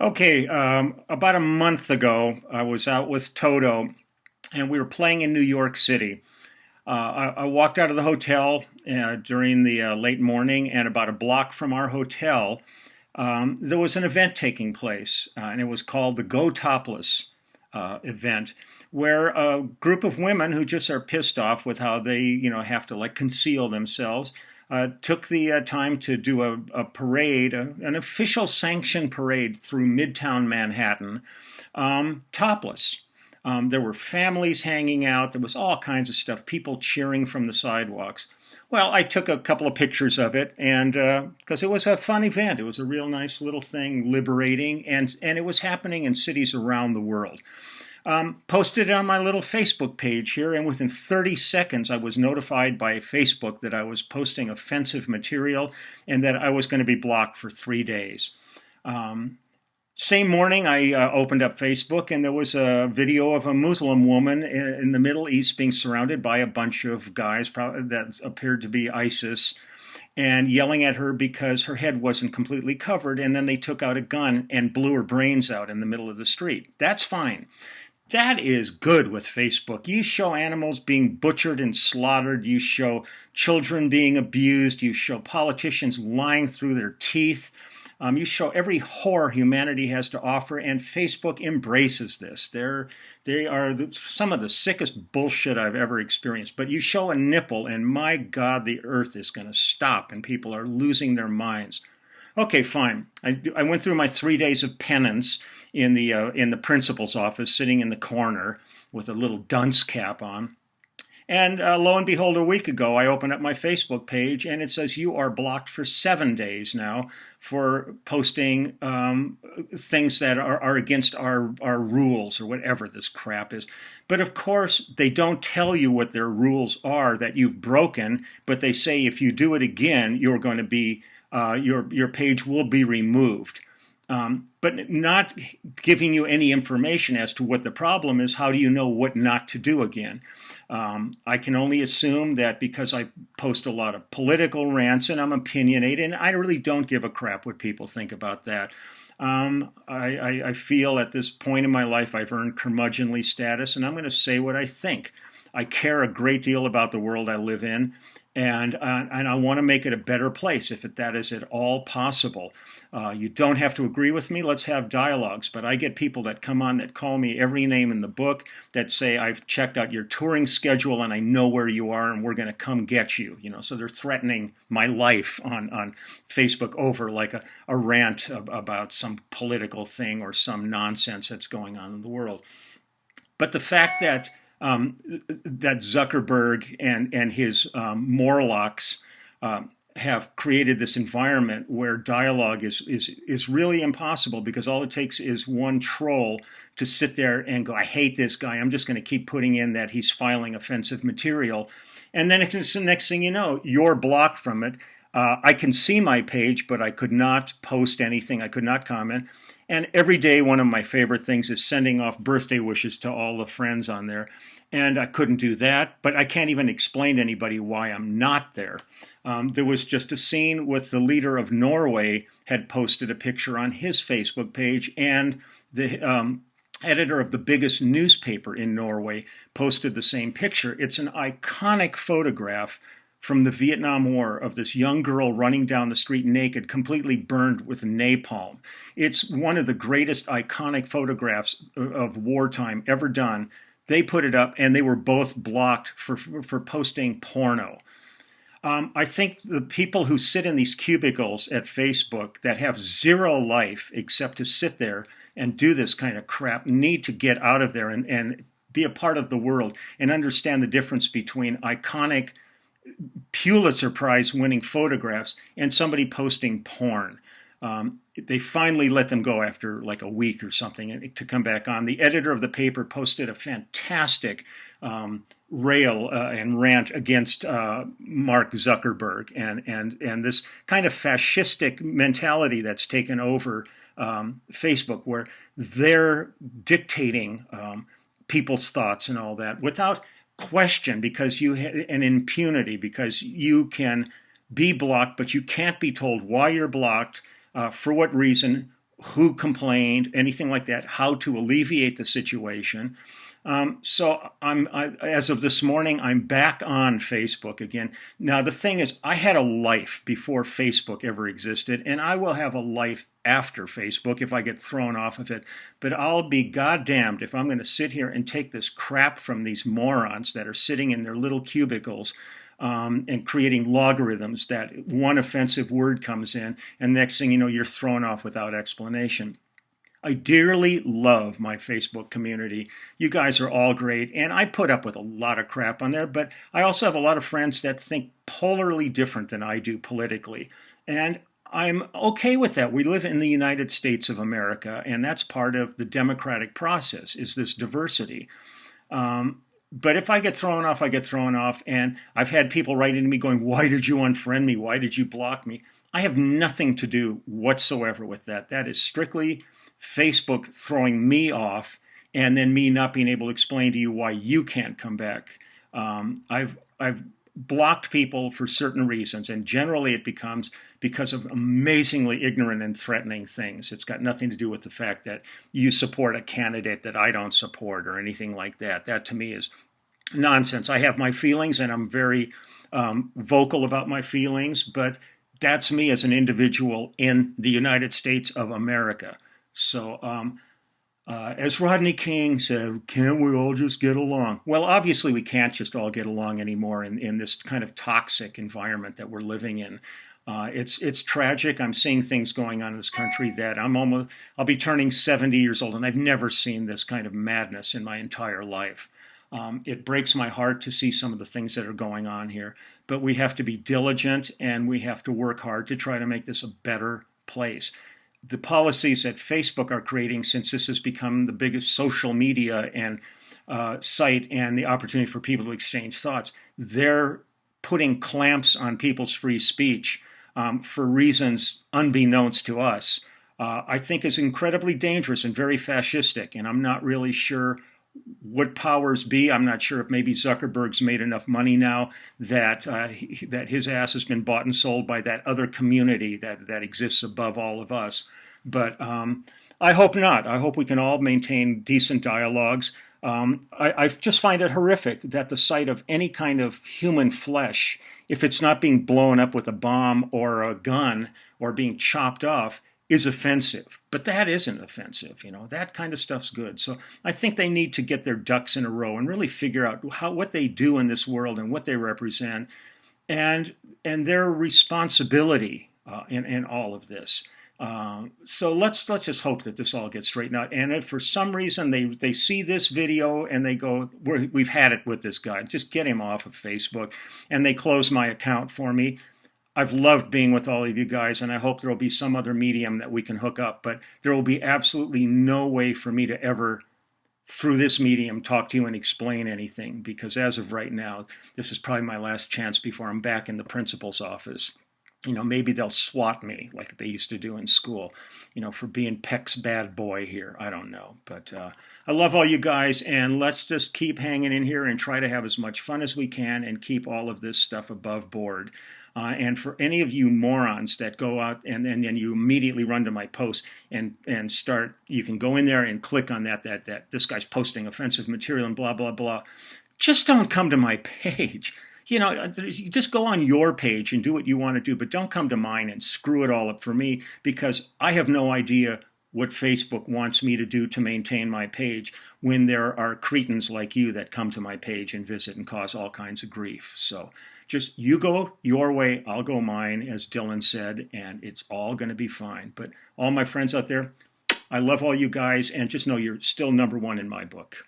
Okay, about a month ago, I was out with Toto, and we were playing in New York City. I walked out of the hotel during the late morning, and about a block from our hotel, there was an event taking place, and it was called the Go Topless event, where a group of women who just are pissed off with how they, have to like conceal themselves, took the time to do a parade, an official sanctioned parade through Midtown Manhattan, topless. There were families hanging out. There was all kinds of stuff, people cheering from the sidewalks. Well, I took a couple of pictures of it, and because it was a fun event, it was a real nice little thing, liberating, and it was happening in cities around the world. Posted it on my little Facebook page here, and within 30 seconds, I was notified by Facebook that I was posting offensive material and that I was going to be blocked for 3 days. Same morning, I opened up Facebook, and there was a video of a Muslim woman in the Middle East being surrounded by a bunch of guys that appeared to be ISIS and yelling at her because her head wasn't completely covered, and then they took out a gun and blew her brains out in the middle of the street. That's fine. That is good with Facebook. You show animals being butchered and slaughtered. You show children being abused. You show politicians lying through their teeth. You show every horror humanity has to offer, and Facebook embraces this. They are some of the sickest bullshit I've ever experienced. But you show a nipple, and my God, the earth is going to stop, and people are losing their minds. Okay, fine. I went through my 3 days of penance in the principal's office, sitting in the corner with a little dunce cap on. And lo and behold, a week ago, I opened up my Facebook page, and it says you are blocked for 7 days now for posting things that are against our rules or whatever this crap is. But of course, they don't tell you what their rules are that you've broken, but they say if you do it again, you're going to be your page will be removed. But not giving you any information as to what the problem is. How do you know what not to do again? I can only assume that because I post a lot of political rants and I'm opinionated, and I really don't give a crap what people think about that. I feel at this point in my life I've earned curmudgeonly status, and I'm going to say what I think. I care a great deal about the world I live in, and I want to make it a better place if that is at all possible. You don't have to agree with me. Let's have dialogues. But I get people that come on that call me every name in the book, that say I've checked out your touring schedule and I know where you are and we're going to come get you. So they're threatening my life on Facebook over like a rant about some political thing or some nonsense that's going on in the world. But the fact that that Zuckerberg and his Morlocks have created this environment where dialogue is really impossible, because all it takes is one troll to sit there and go, I hate this guy. I'm just going to keep putting in that he's filing offensive material. And then it's the next thing you know, you're blocked from it. I can see my page, but I could not post anything. I could not comment. And every day, one of my favorite things is sending off birthday wishes to all the friends on there. And I couldn't do that, but I can't even explain to anybody why I'm not there. There was just a scene with the leader of Norway had posted a picture on his Facebook page, and the editor of the biggest newspaper in Norway posted the same picture. It's an iconic photograph from the Vietnam War of this young girl running down the street naked, completely burned with napalm. It's one of the greatest iconic photographs of wartime ever done. They put it up, and they were both blocked for posting porno. I think the people who sit in these cubicles at Facebook that have zero life except to sit there and do this kind of crap need to get out of there and be a part of the world and understand the difference between iconic Pulitzer Prize winning photographs and somebody posting porn. They finally let them go after like a week or something to come back on. The editor of the paper posted a fantastic rail and rant against Mark Zuckerberg and this kind of fascistic mentality that's taken over Facebook, where they're dictating people's thoughts and all that without question, because and impunity, because you can be blocked, but you can't be told why you're blocked, for what reason, who complained, anything like that, how to alleviate the situation. So as of this morning, I'm back on Facebook again. Now, the thing is, I had a life before Facebook ever existed, and I will have a life after Facebook if I get thrown off of it. But I'll be goddamned if I'm going to sit here and take this crap from these morons that are sitting in their little cubicles and creating logarithms that one offensive word comes in, and next thing you know, you're thrown off without explanation. I dearly love my Facebook community. You guys are all great, and I put up with a lot of crap on there, but I also have a lot of friends that think polarly different than I do politically, and I'm okay with that. We live in the United States of America, and that's part of the democratic process, is this diversity. But if I get thrown off, I get thrown off, and I've had people writing to me going, why did you unfriend me? Why did you block me? I have nothing to do whatsoever with that. That is strictly Facebook throwing me off, and then me not being able to explain to you why you can't come back. I've blocked people for certain reasons, and generally it becomes because of amazingly ignorant and threatening things. It's got nothing to do with the fact that you support a candidate that I don't support or anything like that. That to me is nonsense. I have my feelings, and I'm very vocal about my feelings, but that's me as an individual in the United States of America. So, as Rodney King said, can't we all just get along? Well, obviously we can't just all get along anymore in this kind of toxic environment that we're living in. It's tragic. I'm seeing things going on in this country that I'll be turning 70 years old, and I've never seen this kind of madness in my entire life. It breaks my heart to see some of the things that are going on here, but we have to be diligent, and we have to work hard to try to make this a better place. The policies that Facebook are creating, since this has become the biggest social media and site and the opportunity for people to exchange thoughts, they're putting clamps on people's free speech for reasons unbeknownst to us, I think is incredibly dangerous and very fascistic. And I'm not really sure what powers be. I'm not sure if maybe Zuckerberg's made enough money now that that his ass has been bought and sold by that other community that exists above all of us. But I hope not. I hope we can all maintain decent dialogues. I just find it horrific that the sight of any kind of human flesh, if it's not being blown up with a bomb or a gun or being chopped off, is offensive. But that isn't offensive. That kind of stuff's good. So I think they need to get their ducks in a row and really figure out what they do in this world and what they represent, and their responsibility in all of this. So let's just hope that this all gets straightened out. And if for some reason they see this video and they go, we've had it with this guy, just get him off of Facebook, and they close my account for me, I've loved being with all of you guys, and I hope there will be some other medium that we can hook up. But there will be absolutely no way for me to ever, through this medium, talk to you and explain anything, because as of right now, this is probably my last chance before I'm back in the principal's office. Maybe they'll swat me like they used to do in school, for being Peck's bad boy here. I don't know. But I love all you guys, and let's just keep hanging in here and try to have as much fun as we can and keep all of this stuff above board. And for any of you morons that go out and then you immediately run to my post and start, you can go in there and click on that this guy's posting offensive material and blah, blah, blah. Just don't come to my page. Just go on your page and do what you want to do, but don't come to mine and screw it all up for me, because I have no idea what Facebook wants me to do to maintain my page when there are cretins like you that come to my page and visit and cause all kinds of grief. So just you go your way, I'll go mine, as Dylan said, and it's all going to be fine. But all my friends out there, I love all you guys, and just know you're still number one in my book.